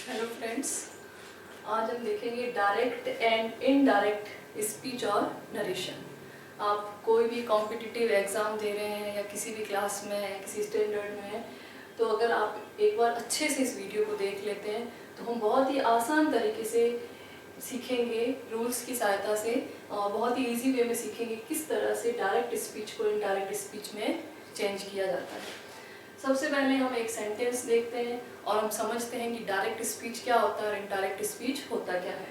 Hello friends, आज हम देखेंगे डायरेक्ट एंड इनडायरेक्ट स्पीच और नरेशन। आप कोई भी कॉम्पिटिटिव एग्ज़ाम दे रहे हैं या किसी भी क्लास में हैं, किसी स्टैंडर्ड में हैं, तो अगर आप एक बार अच्छे से इस वीडियो को देख लेते हैं तो हम बहुत ही आसान तरीके से सीखेंगे, रूल्स की सहायता से और बहुत ही इजी वे में सीखेंगे किस तरह से डायरेक्ट स्पीच को इनडायरेक्ट स्पीच में चेंज किया जाता है। सबसे पहले हम एक सेंटेंस देखते हैं और हम समझते हैं कि डायरेक्ट स्पीच क्या होता है और इनडायरेक्ट स्पीच होता क्या है।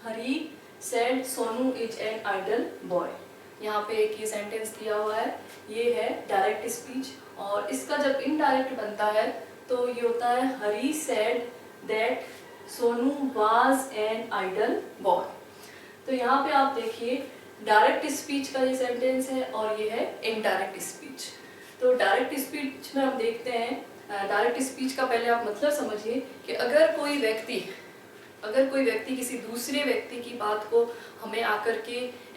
Hari said Sonu is an idle boy. यहाँ पे एक ये सेंटेंस दिया हुआ है, ये है डायरेक्ट स्पीच। और इसका जब इनडायरेक्ट बनता है तो ये होता है Hari said that Sonu was an idle boy. तो यहाँ पे आप देखिए डायरेक्ट स्पीच का ये सेंटेंस है और ये है इनडायरेक्ट स्पीच। तो डायरेक्ट स्पीच में हम देखते हैं, डायरेक्ट स्पीच का पहले आप मतलब समझिए कि अगर कोई व्यक्ति किसी दूसरे व्यक्ति की बात को हमें आकर के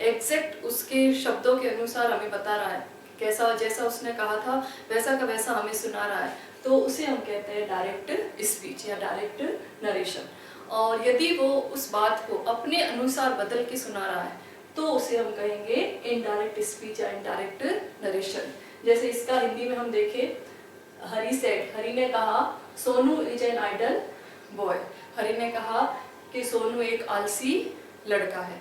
एग्जैक्ट उसके शब्दों के अनुसार हमें बता रहा है, कैसा जैसा उसने कहा था वैसा का वैसा हमें सुना रहा है, तो उसे हम कहते हैं डायरेक्ट स्पीच या डायरेक्ट नरेशन। और यदि वो उस बात को अपने अनुसार बदल के सुना रहा है तो उसे हम कहेंगे इनडायरेक्ट स्पीच या इनडायरेक्ट नरेशन। जैसे इसका हिंदी में हम देखें, हरी सेड, हरी ने कहा Sonu is an idle boy. Hari ने कहा कि सोनू एक आलसी लड़का है।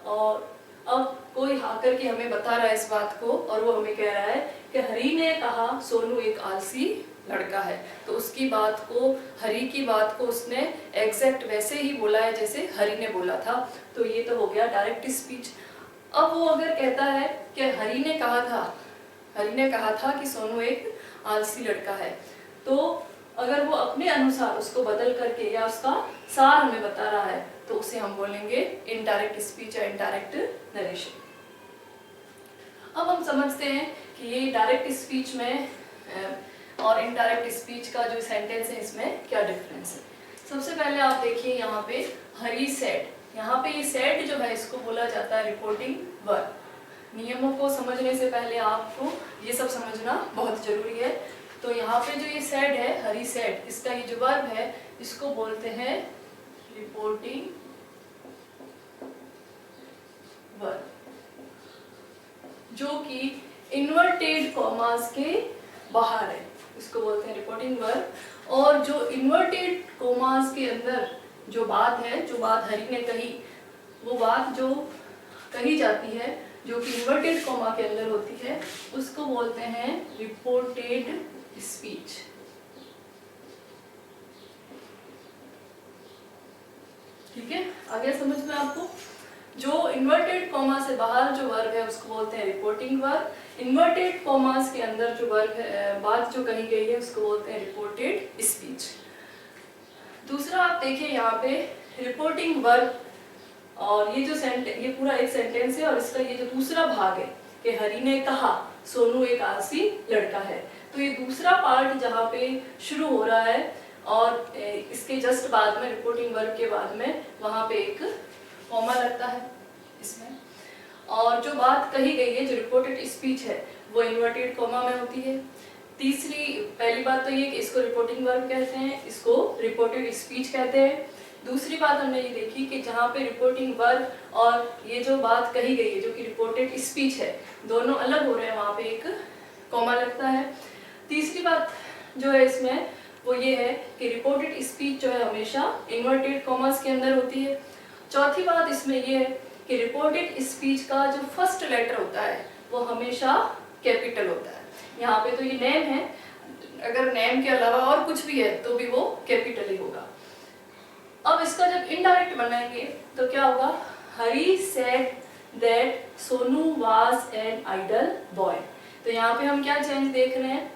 और अब कोई आकर के हमें बता रहा है इस बात को और वो हमें कह रहा है कि हरी ने कहा सोनू एक आलसी लड़का है, तो उसकी बात को, हरी की बात को उसने एग्जैक्ट वैसे ही बोला है जैसे हरी ने बोला था। तो ये तो हो गया डायरेक्ट स्पीच। अब वो अगर कहता है कि हरी ने कहा था कि सोनू एक आलसी लड़का है, तो अगर वो अपने अनुसार उसको बदल करके या उसका सार हमें बता रहा है तो उसे हम बोलेंगे इनडायरेक्ट स्पीच या इनडायरेक्ट नरेशन। अब हम समझते हैं कि ये डायरेक्ट स्पीच में और इनडायरेक्ट स्पीच का जो सेंटेंस है इसमें क्या डिफरेंस है। सबसे पहले आप देखिए यहाँ पे हरी सेड, यहाँ पे ये सेड जो है इसको बोला जाता है रिपोर्टिंग वर्ब। नियमों को समझने से पहले आपको ये सब समझना बहुत जरूरी है। तो यहाँ पे जो ये सेड है, हरी सेड, इसका ये जो वर्ब है इसको बोलते हैं रिपोर्टिंग वर्ब, जो कि इन्वर्टेड कॉमास के बाहर है, इसको बोलते हैं रिपोर्टिंग वर्ब। और जो इन्वर्टेड कॉमास के अंदर जो बात है, जो बात हरी ने कही, वो बात जो कही जाती है जो कि इन्वर्टेड कॉमा के अंदर होती है, उसको बोलते हैं रिपोर्टेड स्पीच। ठीक है, आगे समझ में आपको। जो इन्वर्टेड कॉमा से बाहर जो वर्ब है उसको बोलते हैं रिपोर्टिंग वर्ब। इन्वर्टेड कॉमास के अंदर जो वर्ब है, बात जो कही गई है, उसको बोलते हैं रिपोर्टेड स्पीच। दूसरा आप देखिए यहाँ पे रिपोर्टिंग वर्ब, और ये जो ये पूरा एक सेंटेंस है और इसका ये जो दूसरा भाग है कि हरी ने कहा सोनू एक आलसी लड़का है, तो ये दूसरा पार्ट जहाँ पे शुरू हो रहा है और इसके जस्ट बाद में, रिपोर्टिंग वर्ब के बाद में, वहाँ पे एक कॉमा लगता है इसमें। और जो बात कही गई है, जो रिपोर्टेड स्पीच है, वो इन्वर्टेड कॉमा में होती है। पहली बात तो ये कि इसको रिपोर्टिंग वर्ब कहते हैं, इसको रिपोर्टेड स्पीच कहते हैं। दूसरी बात हमने ये देखी कि जहाँ पे रिपोर्टिंग वर्ब और ये जो बात कही गई है जो कि रिपोर्टेड स्पीच है, दोनों अलग हो रहे हैं, वहाँ पे एक कॉमा लगता है। तीसरी बात जो है इसमें वो ये है कि रिपोर्टेड स्पीच जो है हमेशा इन्वर्टेड कॉमास के अंदर होती है। चौथी बात इसमें ये है कि रिपोर्टेड स्पीच का जो फर्स्ट लेटर होता है वो हमेशा कैपिटल होता है। यहाँ पे तो ये नेम है, अगर नेम के अलावा और कुछ भी है तो भी वो कैपिटल ही होगा। अब इसका जब इनडायरेक्ट बनाएंगे तो क्या होगा, Hari said that Sonu was an idle boy. तो यहाँ पे हम क्या चेंज देख रहे हैं,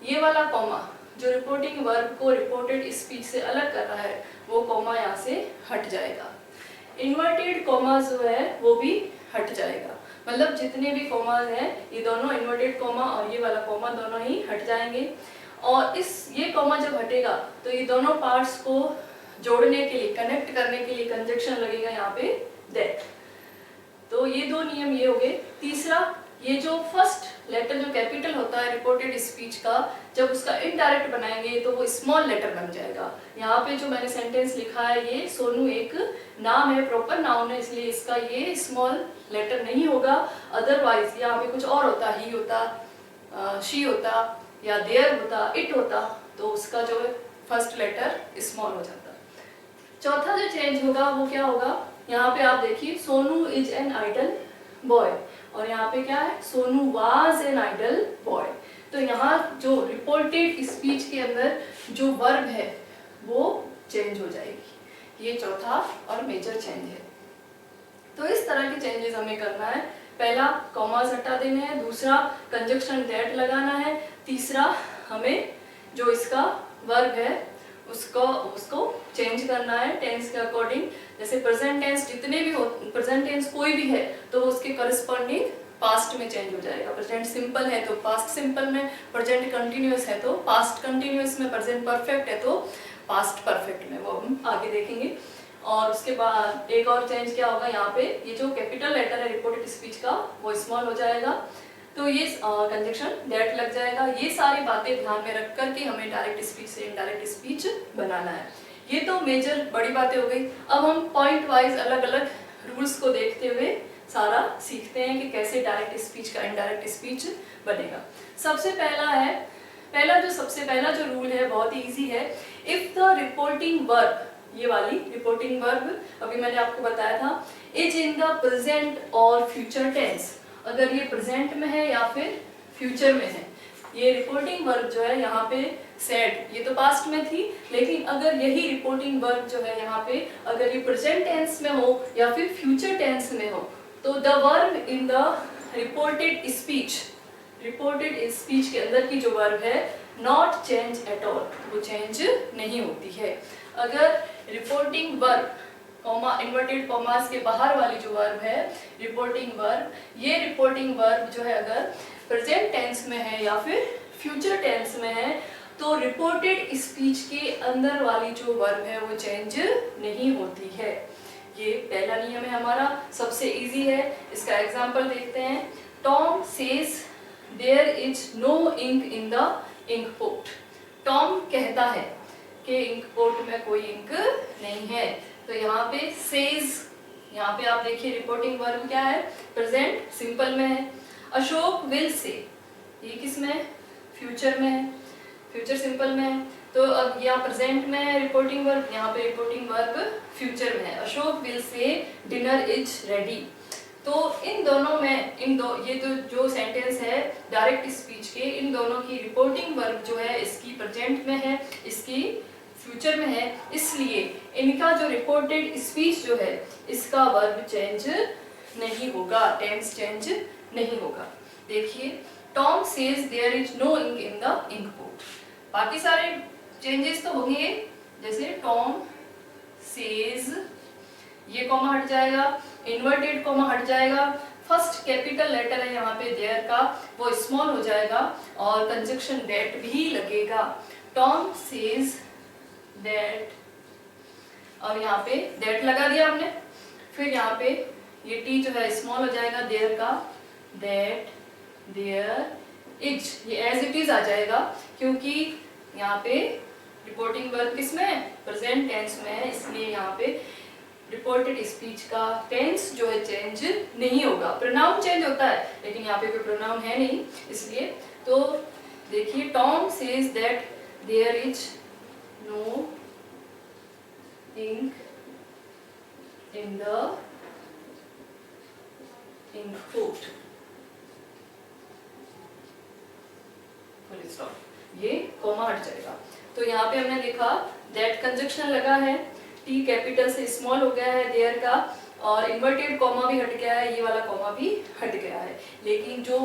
ये वाला कॉमा जो रिपोर्टिंग वर्ब को रिपोर्टेड स्पीच से अलग कर रहा है, वो कॉमा यहाँ से हट जाएगा। इन्वर्टेड कॉमा जो है वो भी हट जाएगा, मतलब जितने भी कॉमाज हैं ये दोनों इन्वर्टेड कॉमा और ये वाला कॉमा दोनों ही हट जाएंगे। और ये कॉमा जब हटेगा तो ये दोनों पार्ट्स को जोड़ने के लिए, कनेक्ट करने के लिए कंजक्शन लगेगा यहाँ पे दैट। तो ये दो नियम ये हो गए। तीसरा, ये जो फर्स्ट लेटर जो कैपिटल होता है रिपोर्टेड स्पीच का, जब उसका इनडायरेक्ट बनाएंगे तो वो स्मॉल लेटर बन जाएगा। यहाँ पे जो मैंने सेंटेंस लिखा है, ये सोनू एक नाम है, प्रॉपर नाउन है, इसलिए इसका ये स्मॉल लेटर नहीं होगा। अदरवाइज यहाँ पे कुछ और होता, ही होता, शी होता, या देयर होता, इट होता, तो उसका जो फर्स्ट लेटर स्मॉल हो जाता। चौथा जो चेंज होगा वो क्या होगा, यहाँ पे आप देखिए Sonu is an idle boy, और यहाँ पे क्या है, Sonu was an idle boy. तो यहाँ जो रिपोर्टेड स्पीच के अंदर जो वर्ब है वो चेंज हो जाएगी। ये चौथा और मेजर चेंज है। तो इस तरह के चेंजेस हमें करना है। पहला कॉमास हटा देने हैं, दूसरा कंजक्शन दैट लगाना है, तीसरा हमें जो इसका वर्ब है उसको चेंज करना है टेंस के अकॉर्डिंग। जैसे प्रेजेंट टेंस जितने भी हो, प्रेजेंट टेंस कोई भी है तो उसके करस्पॉन्डिंग पास्ट में चेंज हो जाएगा। प्रेजेंट सिंपल है तो पास्ट सिंपल में, प्रेजेंट कंटिन्यूअस है तो पास्ट कंटिन्यूअस में, प्रेजेंट परफेक्ट है तो पास्ट परफेक्ट में, वो हम आगे देखेंगे। और उसके बाद एक और चेंज क्या होगा, यहाँ पे ये जो कैपिटल लेटर है रिपोर्टेड स्पीच का वो स्मॉल हो जाएगा, तो ये कंजक्शन दैट लग जाएगा। ये सारी बातें ध्यान में रख करके हमें डायरेक्ट स्पीच से इनडायरेक्ट स्पीच बनाना है। ये तो मेजर बड़ी बातें हो गई। अब हम पॉइंट वाइज अलग अलग रूल्स को देखते हुए सारा सीखते हैं कि कैसे डायरेक्ट स्पीच का इनडायरेक्ट स्पीच बनेगा। सबसे पहला जो रूल है बहुत ही इजी है। इफ द रिपोर्टिंग वर्ब, ये वाली रिपोर्टिंग वर्ब अभी मैंने आपको बताया था, इज इन द प्रेजेंट और फ्यूचर टेंस, अगर ये प्रेजेंट में है या फिर फ्यूचर में है। ये रिपोर्टिंग वर्ब जो है यहाँ पे सेड, ये तो पास्ट में थी, लेकिन अगर यही रिपोर्टिंग वर्ब जो है यहाँ पे अगर ये प्रेजेंट टेंस में हो या फिर फ्यूचर टेंस में हो, तो the verb in the reported speech के अंदर की जो वर्ब है नॉट चेंज एट ऑल, वो चेंज नहीं होती है। अगर reporting verb comma inverted commas के बाहर वाली जो वर्ब है रिपोर्टिंग वर्ब, ये रिपोर्टिंग वर्ब जो है अगर प्रेजेंट टेंस में है या फिर फ्यूचर टेंस में है, तो रिपोर्टेड स्पीच के अंदर वाली जो वर्ब है वो चेंज नहीं होती है। ये पहला नियम है हमारा, सबसे इजी है। इसका एग्जांपल देखते हैं। Tom says there is no ink in the ink pot. Tom कहता है कि इंक पोट में कोई इंक नहीं है, तो यहाँ पे सेज, यहाँ पे आप देखिए रिपोर्टिंग वर्ब क्या है, प्रेजेंट सिंपल में है। अशोक विल से, ये किस में है, फ्यूचर में है, फ्यूचर सिंपल में है, तो अब यहाँ प्रेजेंट में है रिपोर्टिंग वर्ब, यहाँ पे रिपोर्टिंग वर्ब फ्यूचर में है। Ashok will say dinner is ready. तो इन दोनों में ये जो सेंटेंस है डायरेक्ट स्पीच के, इन दोनों की रिपोर्टिंग वर्ब जो है इसकी प्रेजेंट में है, इसकी फ्यूचर में है, इसलिए इनका जो रिपोर्टेड स्पीच जो है इसका वर्ब चेंज नहीं होगा, टेंस चेंज नहीं होगा। देखिए Tom says there is no ink in the ink pot, बाकी सारे चेंजेस तो होंगे, जैसे टॉम सेज, ये कॉमा हट जाएगा, इन्वर्टेड कॉमा हट जाएगा, फर्स्ट कैपिटल लेटर है यहाँ पे देयर का वो स्मॉल हो जाएगा, और कंजक्शन दैट भी लगेगा। टॉम सेज दैट, और यहाँ पे दैट लगा दिया हमने, फिर यहाँ पे ये टी जो है स्मॉल हो जाएगा देयर का, दैट देयर इज, ये एज इट इज आ जाएगा, क्योंकि यहाँ पे रिपोर्टिंग वर्ब किसमें है, प्रेजेंट टेंस में है, इसलिए यहाँ पे रिपोर्टेड स्पीच का टेंस जो है चेंज नहीं होगा। प्रोनाउन चेंज होता है लेकिन यहाँ पे कोई प्रोनाउन है नहीं, इसलिए। तो देखिए Tom says that there is no ink in the ink pot, full stop, ये कॉमा हट जाएगा। तो यहाँ पे हमने देखा दैट कंजक्शन लगा है, टी कैपिटल से स्मॉल हो गया है देयर का, और इन्वर्टेड कॉमा भी हट गया है, ये वाला कॉमा भी हट गया है, लेकिन जो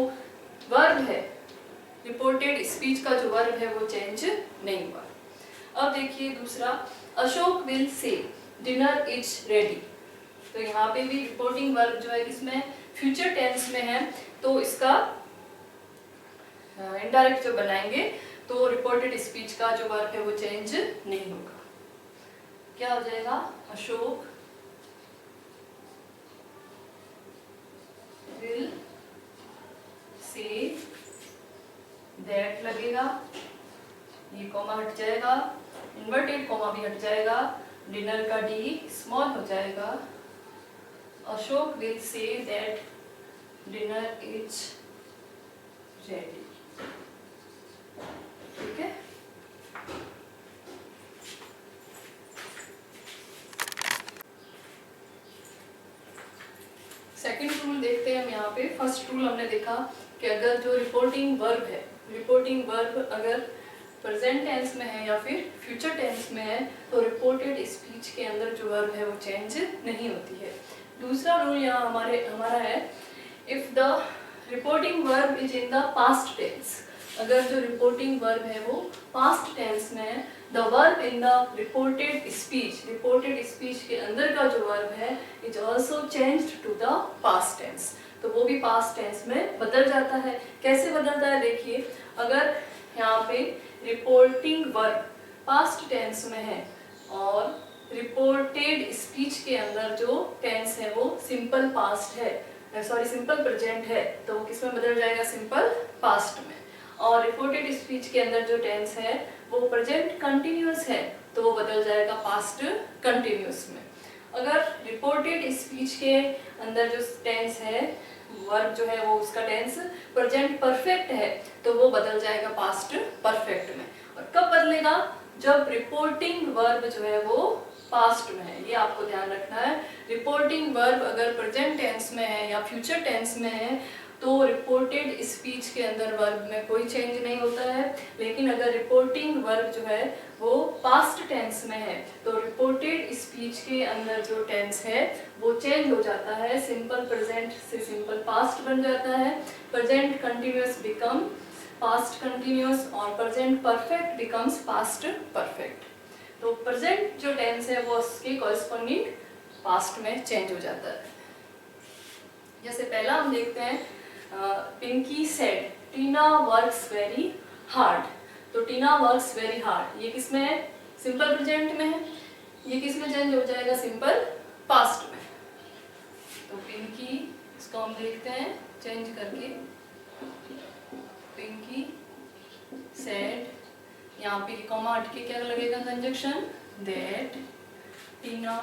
वर्ब है रिपोर्टेड स्पीच का जो वर्ब है वो चेंज नहीं हुआ। अब देखिए दूसरा, Ashok will say dinner is ready. तो यहाँ पे भी रिपोर्टिंग वर्ब जो है किसमें, फ्यूचर टेंस में है, तो इसका इनडायरेक्ट जो बनाएंगे तो रिपोर्टेड स्पीच का जो वर्ब है वो चेंज नहीं होगा। क्या हो जाएगा, अशोक विल से दैट लगेगा, ये कॉमा हट जाएगा, इन्वर्टेड कॉमा भी हट जाएगा, डिनर का डी स्मॉल हो जाएगा। Ashok will say that dinner is ready. ठीक है, सेकंड रूल देखते हैं हम यहाँ पे। फर्स्ट रूल हमने देखा कि अगर जो रिपोर्टिंग वर्ब है, रिपोर्टिंग वर्ब अगर प्रेजेंट टेंस में है या फिर फ्यूचर टेंस में है तो रिपोर्टेड स्पीच के अंदर जो वर्ब है वो चेंज नहीं होती है। दूसरा रूल यहाँ हमारा है, if the reporting verb is in the past tense, अगर जो रिपोर्टिंग वर्ब है वो पास्ट टेंस में है, the verb in the reported speech के अंदर का जो वर्ब है is also changed to the past tense, तो वो भी पास्ट टेंस में बदल जाता है। कैसे बदलता है देखिए, अगर यहाँ पे रिपोर्टिंग वर्ब पास्ट टेंस में है और रिपोर्टेड स्पीच के अंदर जो टेंस है वो सिंपल पास्ट है, सिंपल प्रेजेंट है, तो वो किस में बदल जाएगा, सिंपल पास्ट में। और रिपोर्टेड स्पीच के अंदर जो टेंस है वो प्रेजेंट कंटिन्यूअस है, तो वो बदल जाएगा पास्ट कंटिन्यूअस में। अगर रिपोर्टेड स्पीच के अंदर जो टेंस है, वर्ब जो है वो उसका टेंस प्रेजेंट परफेक्ट है, तो वो बदल जाएगा पास्ट परफेक्ट में। और कब बदलेगा, जब रिपोर्टिंग वर्ब जो है वो पास्ट में है, ये आपको ध्यान रखना है। रिपोर्टिंग वर्ब अगर प्रेजेंट टेंस में है या फ्यूचर टेंस में है तो रिपोर्टेड स्पीच के अंदर वर्ब में कोई चेंज नहीं होता है, लेकिन अगर रिपोर्टिंग वर्ब जो है वो पास्ट टेंस में है तो रिपोर्टेड स्पीच के अंदर जो टेंस है वो चेंज हो जाता है, सिंपल प्रेजेंट से सिंपल पास्ट बन जाता है, present continuous become past continuous और present perfect becomes past perfect. तो प्रेजेंट जो टेंस है वो उसके कॉरेस्पॉन्डिंग पास्ट में चेंज हो जाता है। जैसे पहला हम देखते हैं, पिंकी सेड टीना वर्क्स वेरी हार्ड, तो टीना वर्क्स वेरी हार्ड ये किस में है, सिंपल प्रेजेंट में है, ये किस में चेंज हो जाएगा, सिंपल पास्ट में। तो पिंकी, इसको हम देखते हैं चेंज करके, पिंकी सेड, यहाँ पे कॉमा हट के क्या लगेगा, conjunction, that Tina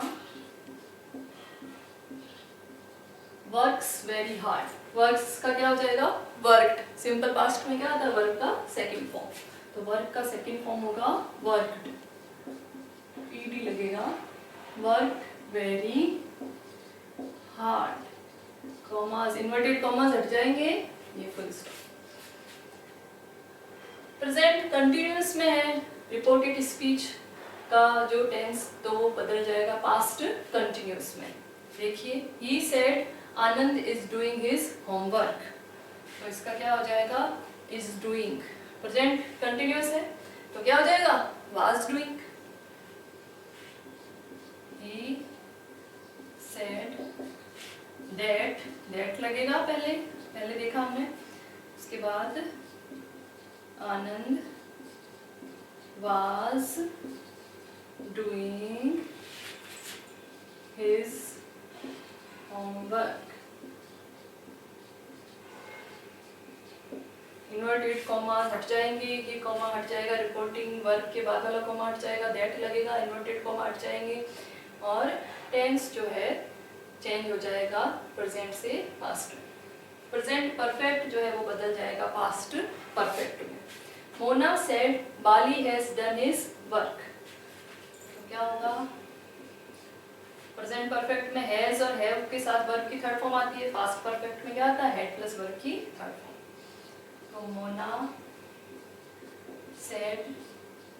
works very hard, works का क्या हो जाएगा, वर्कड, सिंपल पास्ट में क्या आता है, वर्क का सेकंड फॉर्म, तो वर्क का सेकंड फॉर्म होगा वर्कड, ईडी लगेगा, work very hard, commas inverted commas हट जाएंगे, ये फुल स्टॉप। प्रेजेंट कंटिन्यूअस में है रिपोर्टेड स्पीच का जो टेंस, तो वो बदल जाएगा पास्ट कंटिन्यूअस में। देखिए, he said Anand is doing his homework, तो इसका क्या हो जाएगा, इज डूइंग, प्रेजेंट कंटिन्यूअस है तो क्या हो जाएगा, was doing. He said that, that लगेगा पहले देखा हमने, उसके बाद आनंद was doing his homework, inverted comma हट जाएंगे, ये कॉमा हट जाएगा, रिपोर्टिंग वर्ब के बाद वाला कॉमा हट जाएगा, दैट लगेगा, इन्वर्टेड कॉमा हट जाएंगे और टेंस जो है चेंज हो जाएगा प्रेजेंट से पास्ट में। प्रेजेंट परफेक्ट जो है वो बदल जाएगा पास्ट परफेक्ट में। Mona said Bali has done his work, तो क्या होगा, प्रेजेंट परफेक्ट में हैज और हैव के साथ वर्ब की थर्ड फॉर्म आती है, पास्ट परफेक्ट में क्या आता है, हैड प्लस वर्ब की थर्ड फॉर्म। तो Mona said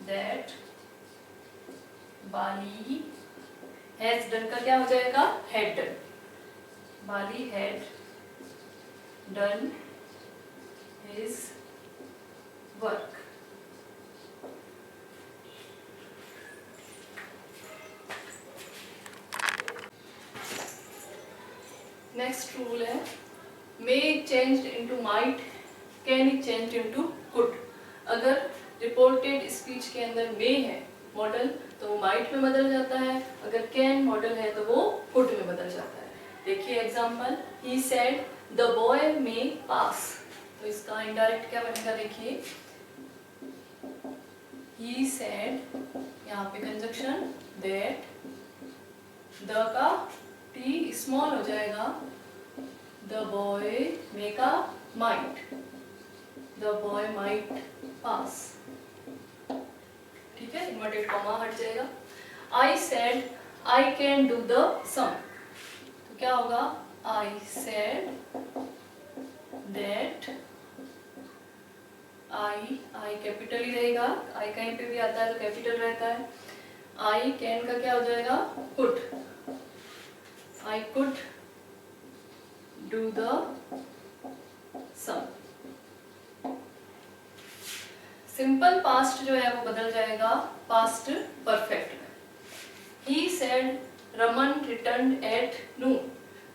that Bali has done का क्या हो जाएगा, had done, Bali had done his work. Next rule है, may changed into might, can is changed into could. अगर रिपोर्टेड स्पीच के अंदर मे है मॉडल तो वो माइट में बदल जाता है, अगर कैन मॉडल है तो वो कुड में बदल जाता है। देखिए example, he said the boy may pass, तो इसका इनडायरेक्ट क्या बनेगा देखिए, he said, यहाँ पे कंजक्शन that, द का टी स्मॉल हो जाएगा, the boy make a might, the boy might pass, ठीक है, इन्वर्टेड कॉमा हट जाएगा। I said I can do the sum, तो क्या होगा, I said that, I capital ही रहेगा, I कहीं पे भी आता है तो कैपिटल रहता है। I can का क्या हो जाएगा, could, I could do the sum। Simple past जो है वो बदल जाएगा पास्ट परफेक्ट में। He said Raman returned at noon,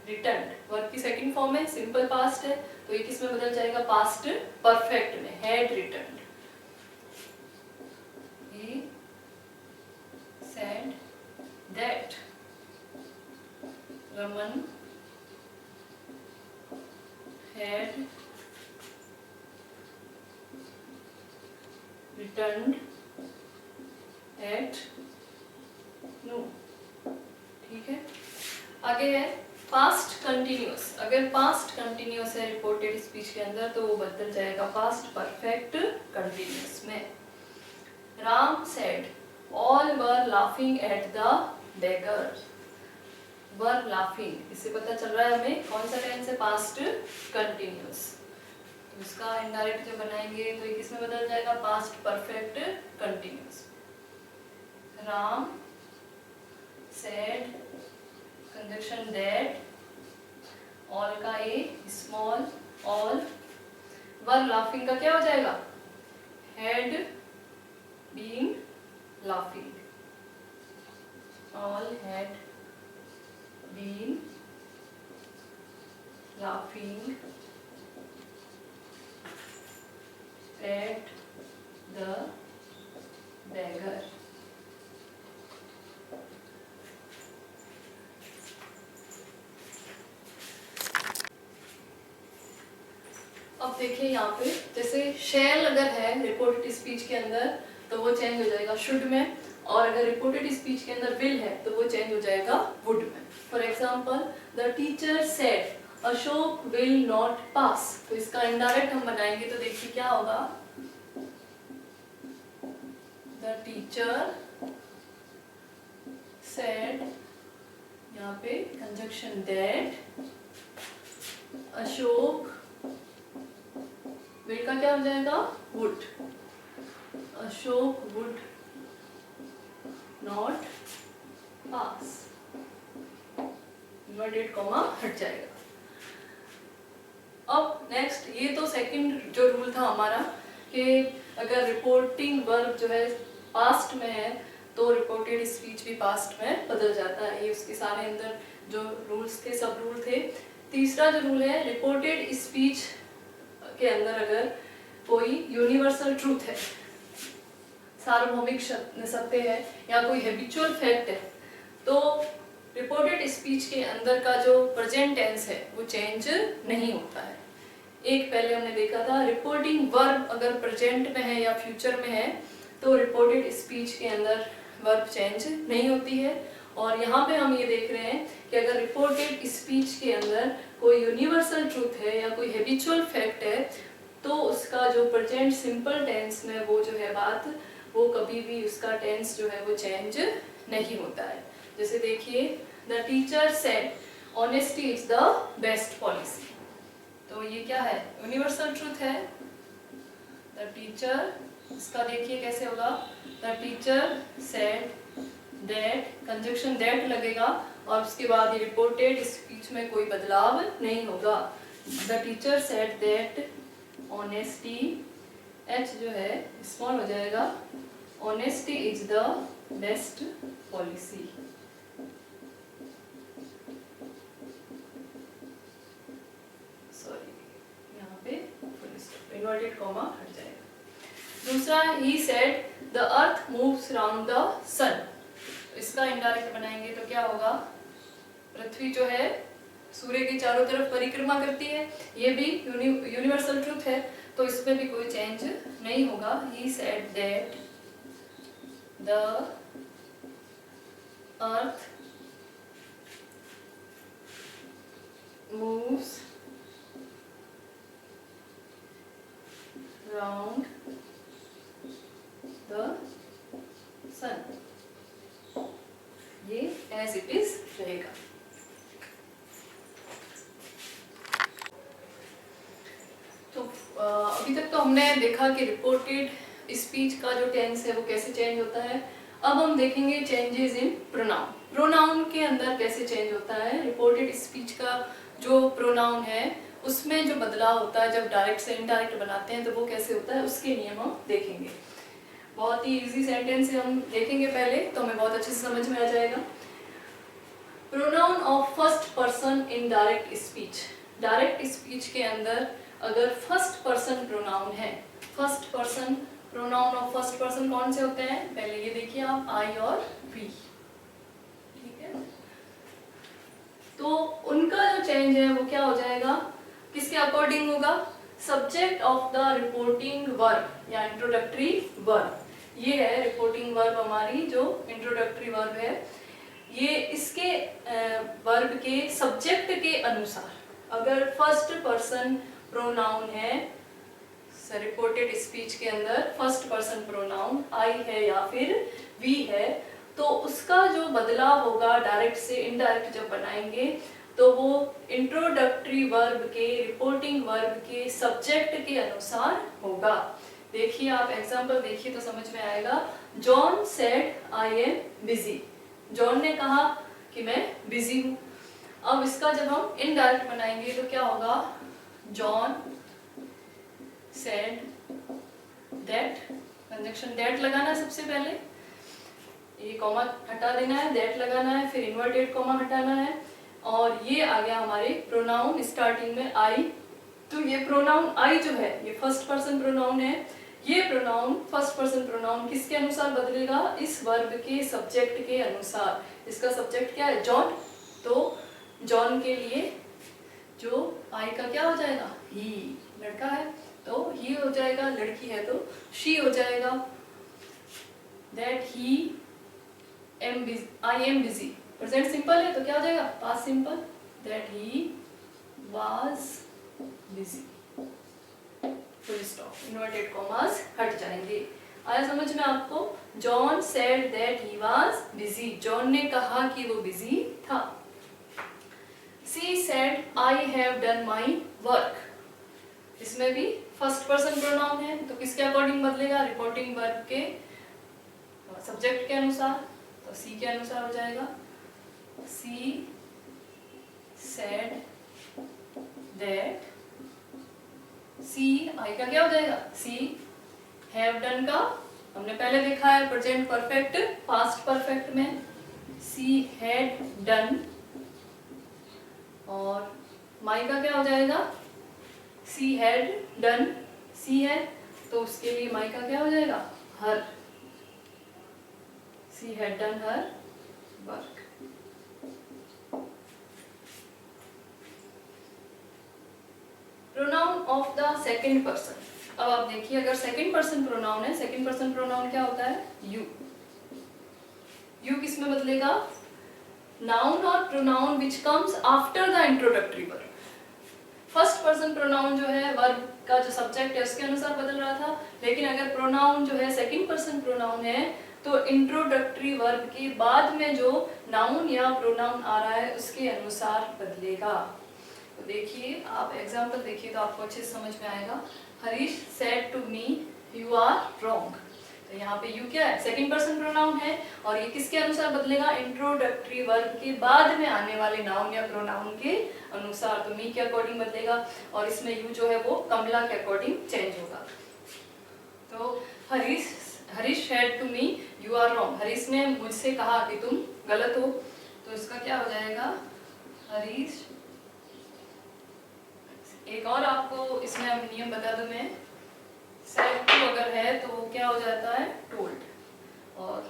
returned verb की सेकंड फॉर्म है, सिंपल पास्ट है, तो ये किस में बदल जाएगा, पास्ट परफेक्ट में, had returned। He said that Raman had returned at noon, ठीक है। आगे है पास्ट कंटिन्यूअस। अगर पास्ट कंटिन्यूअस है रिपोर्टेड स्पीच के अंदर तो वो बदल जाएगा पास्ट परफेक्ट कंटिन्यूअस में। Ram said all were laughing at the beggar, were laughing, इससे पता चल रहा है हमें कौन सा टेंस है, पास्ट कंटिन्यूअस। तो इसका इनडायरेक्ट जो बनाएंगे तो ये किसमें बदल जाएगा, past perfect continuous. Ram said conjunction that, all का a small all, were laughing का क्या हो जाएगा, had been laughing, all had been laughing at the beggar। अब देखिए यहाँ पे जैसे शैल अगर है रिपोर्टेड स्पीच के अंदर तो वो चेंज हो जाएगा शुड में, और अगर रिपोर्टेड स्पीच के अंदर विल है तो वो चेंज हो जाएगा वुड में। For example the teacher said Ashok will not pass, तो इसका इनडायरेक्ट हम बनाएंगे तो देखिए क्या होगा, द टीचर सेड, यहाँ पे कंजक्शन दैट, अशोक विल का क्या हो जाएगा, would, Ashok would not pass, inverted comma हट जाएगा। अब नेक्स्ट, ये तो सेकंड जो रूल था हमारा कि अगर रिपोर्टिंग वर्ब जो है पास्ट में है तो रिपोर्टेड स्पीच भी पास्ट में बदल जाता है। ये उसके सारे अंदर जो रूल्स थे सब रूल थे। तीसरा जो रूल है, रिपोर्टेड स्पीच के अंदर अगर कोई यूनिवर्सल ट्रूथ है, सार्वभौमिक सत्य है या कोई हैबिचुअल फैक्ट है, तो रिपोर्टेड स्पीच के अंदर का जो प्रेजेंट टेंस है वो चेंज नहीं होता है। एक पहले हमने देखा था रिपोर्टिंग वर्ब अगर प्रेजेंट में है या फ्यूचर में है तो रिपोर्टेड स्पीच के अंदर वर्ब चेंज नहीं होती है, और यहाँ पे हम ये देख रहे हैं कि अगर रिपोर्टेड स्पीच के अंदर कोई यूनिवर्सल ट्रूथ है या कोई हैबिचुअल फैक्ट है तो उसका जो प्रेजेंट सिंपल टेंस में वो जो है बात, वो कभी भी उसका टेंस जो है वो चेंज नहीं होता है। जैसे देखिए the teacher said honesty is the best policy, तो ये क्या है, यूनिवर्सल ट्रूथ है। द टीचर, इसका देखिए कैसे होगा, the teacher said that, conjunction that लगेगा और उसके बाद ये रिपोर्टेड स्पीच में कोई बदलाव नहीं होगा। The teacher said that honesty, h जो है स्मॉल हो जाएगा, honesty is the best policy. Sorry, यहाँ पे इन्वर्टेड कॉमा हट जाएगा। दूसरा, he said the earth moves round the sun, इसका इनडायरेक्ट बनाएंगे तो क्या होगा, पृथ्वी जो है सूर्य के चारों तरफ परिक्रमा करती है, ये भी यूनिवर्सल ट्रुथ है, तो इसमें भी कोई चेंज नहीं होगा। He said that the earth moves round the sun, ये as it is रहेगा। तो अभी तक तो हमने देखा कि रिपोर्टेड स्पीच का जो टेंस है वो कैसे चेंज होता है। अब हम देखेंगे चेंजेस इन प्रोनाउन। प्रोनाउन के अंदर कैसे चेंज होता है। रिपोर्टेड स्पीच का जो प्रोनाउन है उसमें जो बदलाव होता है जब डायरेक्ट से इनडायरेक्ट बनाते हैं तो वो कैसे होता है, उसके नियम हम देखेंगे। बहुत ही इजी सेंटेंस है, हम देखेंगे पहले तो हमें बहुत अच्छे से समझ में आ जाएगा। Pronoun of first person in direct speech. Direct speech के अंदर अगर फर्स्ट पर्सन प्रोनाउन है, first person pronoun of first person कौन से होते हैं, पहले ये देखिए आप, आई और वी, ठीक है। तो उनका जो चेंज है वो क्या हो जाएगा, किसके अकॉर्डिंग होगा, subject of the reporting verb या इंट्रोडक्टरी वर्ब। ये है रिपोर्टिंग वर्ब हमारी जो इंट्रोडक्टरी वर्ब है, ये इसके वर्ब के सब्जेक्ट के अनुसार अगर फर्स्ट पर्सन प्रोनाउन है रिपोर्टेड स्पीच के अंदर, फर्स्ट पर्सन प्रोनाउन आई है या फिर वी है, तो उसका जो बदलाव होगा डायरेक्ट से इनडायरेक्ट जब बनाएंगे तो वो इंट्रोडक्टरी वर्ब के, रिपोर्टिंग वर्ब के सब्जेक्ट के अनुसार होगा। देखिए आप एग्जांपल देखिए तो समझ में आएगा। John said I am busy, John ने कहा कि मैं बिजी हूँ। अब इसका जब हम इनडायरेक्ट बनाएंगे तो क्या होगा, John said that, conjunction that लगाना है सबसे पहले, ये कॉमा हटा देना है, दैट लगाना है, फिर इन्वर्टेड कॉमा हटाना है, और ये आ गया हमारे प्रोनाउन स्टार्टिंग में आई। तो ये प्रोनाउन आई जो है ये फर्स्ट पर्सन प्रोनाउन है। ये प्रोनाउन फर्स्ट पर्सन प्रोनाउन किसके अनुसार बदलेगा, इस वर्ब के सब्जेक्ट के अनुसार। इसका सब्जेक्ट क्या है, जॉन, तो जॉन के लिए जो आई का क्या हो जाएगा, ही, लड़का है तो ही हो जाएगा, लड़की है तो शी हो जाएगा। That he am busy, I am busy, present simple है तो क्या हो जाएगा, past simple, that he was busy, full stop, inverted commas हट जाएंगे। आया समझ में आपको। John said that he was busy, John ने कहा कि वो बिजी था। She said I have done my work, इसमें भी फर्स्ट पर्सन प्रोनाउन है तो किसके अकॉर्डिंग बदलेगा, रिपोर्टिंग वर्ब के सब्जेक्ट के अनुसार, तो सी के अनुसार हो जाएगा। सी सेड दैट, सी आई का क्या हो जाएगा, सी हैव डन का हमने पहले देखा है प्रेजेंट परफेक्ट पास्ट परफेक्ट में, सी हैड डन, और माई का क्या हो जाएगा, सी हैड डन, सी है तो उसके लिए माई का क्या हो जाएगा, her, she had done her work. Pronoun of the second person. अब आप देखिए अगर सेकंड पर्सन प्रोनाउन है, सेकंड पर्सन प्रोनाउन क्या होता है, यू। यू किस में बदलेगा, नाउन और pronoun which comes after the introductory verb. First person pronoun जो है वर्ब का जो सब्जेक्ट है उसके अनुसार बदल रहा था, लेकिन अगर प्रोनाउन जो है सेकंड पर्सन प्रोनाउन है तो इंट्रोडक्टरी वर्ब के बाद में जो नाउन या प्रोनाउन आ रहा है उसके अनुसार बदलेगा। तो देखिए आप एग्जांपल देखिए तो आपको अच्छे से समझ में आएगा। Harish said to me you are wrong, तो यहाँ पे यू क्या है, सेकंड पर्सन प्रोनाउन है, और ये किसके अनुसार बदलेगा, इंट्रोडक्टरी वर्ब के बाद में आने वाले नाउन या प्रोनाउन के अनुसार। तो मी के अकॉर्डिंग बदलेगा, और इसमें यू जो है वो कमला के अकॉर्डिंग चेंज होगा। तो Harish said to me you are wrong, Harish ने मुझसे कहा कि तुम गलत हो, तो इसका क्या हो जाएगा, हरीश। एक और आपको इसमें अब नियम बता दूं मैं, सेड टू अगर है तो वो क्या हो जाता है, टोल्ड, और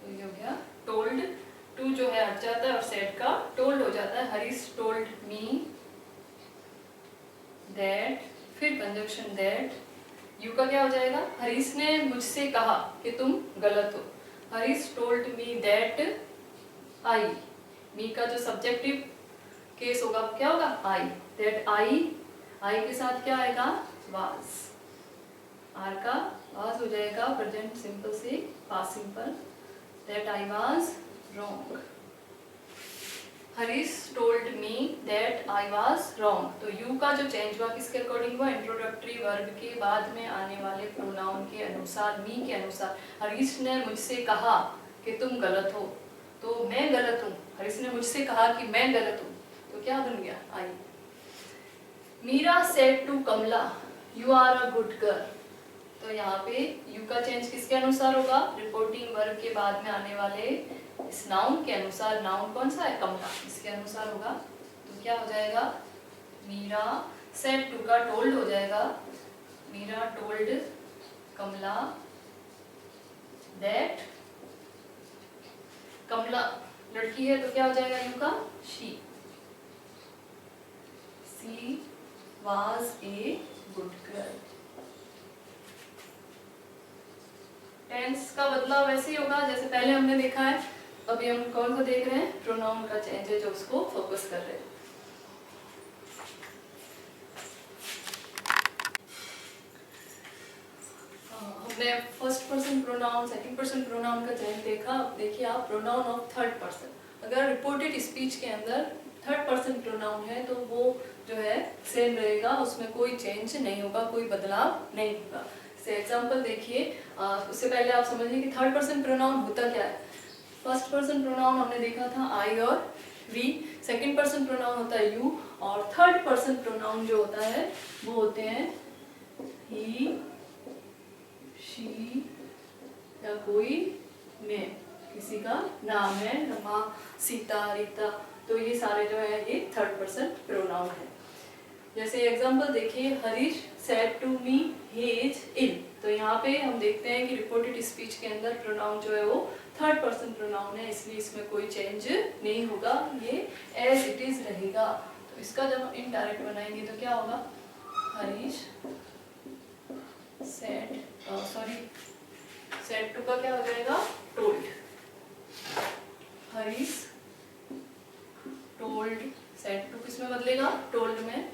तो ये हो गया टोल्ड टू जो है हट जाता है और सेड का टोल्ड हो जाता है। हरीश टोल्ड मी दैट, फिर कंजक्शन दैट, यू का क्या हो जाएगा, हरीश ने मुझसे कहा कि तुम गलत हो। Harish told me that I, me का जो सब्जेक्टिव केस होगा क्या होगा, आई, दैट आई के साथ क्या आएगा, वाज, आर का वाज हो जाएगा प्रेजेंट सिंपल से past simple, that I was wrong. Harish told me that I was wrong, तो यू का जो चेंज हुआ किसके अकॉर्डिंग हुआ, इंट्रोडक्टरी वर्ब के बाद में आने वाले प्रोनाउन के अनुसार, मी के अनुसार। हरीश ने मुझसे कहा कि तुम गलत हो, तो मैं गलत हूँ, हरीश ने मुझसे कहा कि मैं गलत हूँ, तो क्या बन गया, I. Meera said to Kamala you are a good girl, तो यहाँ पे यू का चेंज किसके अनुसार होगा, रिपोर्टिंग वर्ब के बाद में आने वाले इस नाउन के अनुसार। नाउन कौन सा है, कमला, इसके अनुसार होगा। तो क्या हो जाएगा, मीरा सेड टू का टोल्ड हो जाएगा, मीरा टोल्ड कमला दैट, कमला लड़की है तो क्या हो जाएगा यू का, she was a good girl। Tense का बदलाव वैसे ही होगा जैसे पहले हमने देखा है। अभी हम कौन सा देख रहे हैं, प्रोनाउन का चेंज है जो उसको फोकस कर रहे हैं। हमने first person pronoun, second person pronoun का चेंज देखा। देखिए आप, प्रोनाउन ऑफ थर्ड पर्सन, अगर रिपोर्टेड स्पीच के अंदर थर्ड पर्सन प्रोनाउन है तो वो जो है सेम रहेगा, उसमें कोई चेंज नहीं होगा, कोई बदलाव नहीं होगा। से एग्जांपल देखिए, उससे पहले आप समझिए कि थर्ड पर्सन प्रोनाउन होता क्या है। फर्स्ट पर्सन प्रोनाउन हमने देखा था आई और वी, सेकंड पर्सन प्रोनाउन होता है यू, और थर्ड पर्सन प्रोनाउन जो होता है वो होते हैं ही, शी या कोई नेम, किसी का नाम है, रमा, सीता, रीता, तो ये सारे जो है ये थर्ड पर्सन प्रोनाउन है। जैसे एग्जांपल देखिए, Harish said to me he is ill, तो यहाँ पे हम देखते हैं कि रिपोर्टेड स्पीच के अंदर प्रोनाउन जो है वो थर्ड पर्सन प्रोनाउन है, इसलिए इसमें कोई चेंज नहीं होगा, ये एज इट इज रहेगा। तो इसका जब हम इनडायरेक्ट बनाएंगे तो क्या होगा, हरीश सेड, सेड टू का क्या हो जाएगा, told, Harish told, said to किस में बदलेगा, टोल्ड में,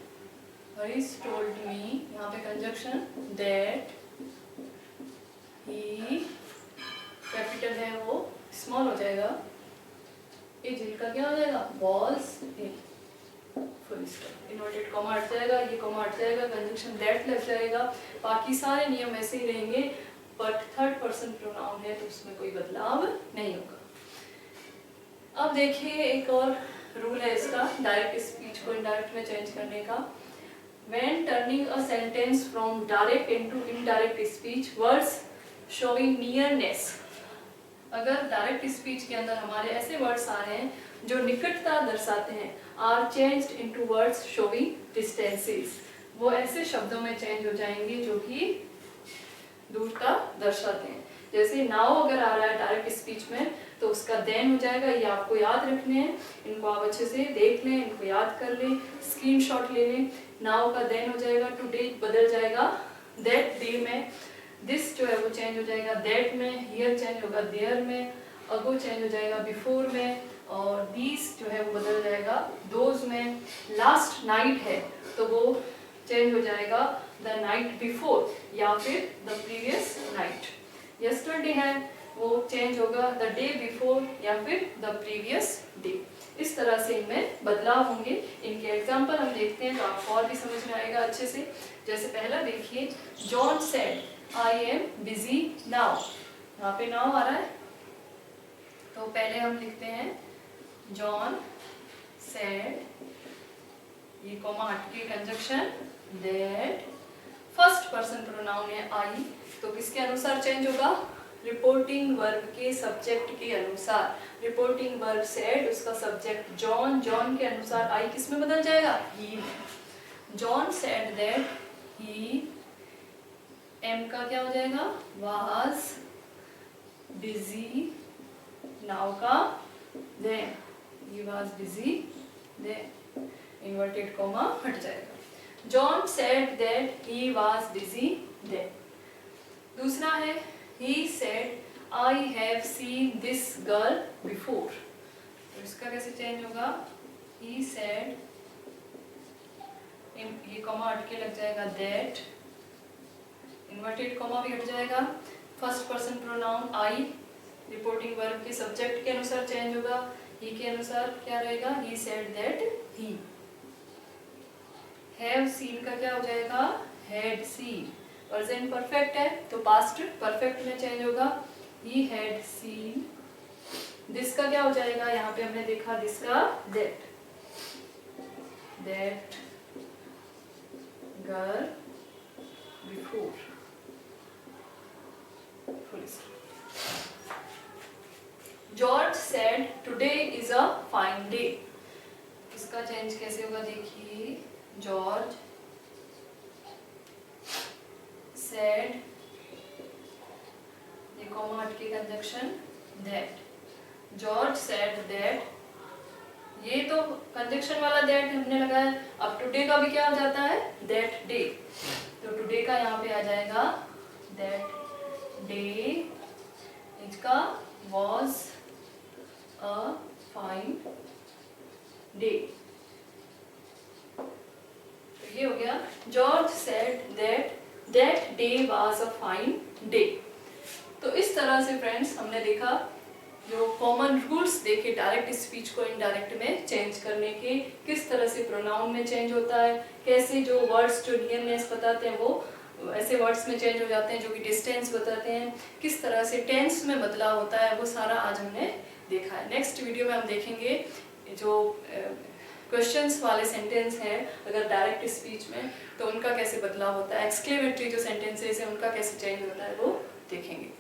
हरीश टोल्ड मी, यहाँ पे कंजक्शन दैट ही, कैपिटल है वो स्मॉल हो जाएगा, इज का क्या हो जाएगा, was in, full stop, inverted comma हट जाएगा, ये कॉमा हट जाएगा, कंजक्शन दैट लग जाएगा। बाकी सारे नियम ऐसे ही रहेंगे, बट थर्ड पर्सन प्रोनाउन है तो उसमें कोई बदलाव नहीं होगा। अब देखिए एक और रूल है इसका, डायरेक्ट स्पीच को इनडायरेक्ट में चेंज करने का। When turning a sentence from direct into indirect speech, words showing nearness, अगर डायरेक्ट स्पीच के अंदर हमारे ऐसे वर्ड्स आ रहे हैं जो निकटता दर्शाते हैं, are changed into words showing distances, वो ऐसे शब्दों में चेंज हो जाएंगे जो कि दूरता दर्शाते हैं। जैसे नाउ अगर आ रहा है डायरेक्ट स्पीच में तो उसका देन हो जाएगा, ये आपको याद रखने हैं, इनको आप अच्छे से देख लें, इनको याद कर लें, स्क्रीनशॉट ले लें। नाउ का देन हो जाएगा, टुडे बदल जाएगा दैट डे में, दिस जो है वो चेंज हो जाएगा दैट में, हियर चेंज होगा देयर में, अगो चेंज हो जाएगा बिफोर में, और दीस जो है वो बदल जाएगा दोज में। लास्ट नाइट है तो वो चेंज हो जाएगा द नाइट बिफोर या फिर द प्रीवियस नाइट। यस्टरडे है वो चेंज होगा द डे बिफोर या फिर द प्रीवियस डे। इस तरह से इनमें बदलाव होंगे। इनके एग्जाम्पल हम देखते हैं तो आपको और भी समझ में आएगा अच्छे से। जैसे पहला देखिए, John said I am busy now, यहाँ पे नाउ आ रहा है तो पहले हम लिखते हैं जॉन सेड, ये कॉमा हटके conjunction that, first person pronoun है आई, तो किसके अनुसार चेंज होगा, रिपोर्टिंग वर्ब के सब्जेक्ट के अनुसार। रिपोर्टिंग वर्ब सेड, उसका सब्जेक्ट जॉन, जॉन के अनुसार आई किस में बदल जाएगा, ही में। John said that he, am का क्या हो जाएगा, वाज बिजी, नाउ का then he was busy then inverted comma हट जाएगा. John said that he was busy then. दूसरा है he said I have seen this girl before. तो इसका कैसे चेंज होगा? he said, ये कॉमा हट के लग जाएगा that, इन्वर्टेड कॉमा भी हट जाएगा. First person pronoun I reporting verb के सब्जेक्ट के अनुसार चेंज होगा. he के अनुसार क्या रहेगा? he said that he. have seen का क्या हो जाएगा? had seen. प्रेजेंट परफेक्ट है तो पास्ट परफेक्ट में चेंज होगा. he had seen. दिस का क्या हो जाएगा? यहाँ पे हमने देखा दिस का that girl before. George said today is a fine day. इसका चेंज कैसे होगा देखिए. George said, ये कॉमा हट के conjunction that. George said that, ये तो कंजक्शन वाला that हमने लगाया. अब टुडे का भी क्या हो जाता है? that day. तो टुडे का यहाँ पे आ जाएगा that day इसका was a fine day. तो ये हो गया. George said that day was a fine day. तो इस तरह से फ्रेंड्स हमने देखा जो कॉमन रूल्स देखे डायरेक्ट स्पीच को इनडायरेक्ट में चेंज करने के, किस तरह से प्रोनाउन में चेंज होता है, कैसे जो वर्ड्स जो नियरनेस बताते हैं वो ऐसे वर्ड्स में चेंज हो जाते हैं जो कि डिस्टेंस बताते हैं, किस तरह से टेंस में बदलाव होता है, वो सारा आज हमने देखा है. नेक्स्ट वीडियो में हम देखेंगे जो क्वेश्चंस वाले सेंटेंस हैं अगर डायरेक्ट स्पीच में तो उनका कैसे बदलाव होता है, एक्सक्लेमेटरी जो सेंटेंसेस हैं उनका कैसे चेंज होता है वो देखेंगे.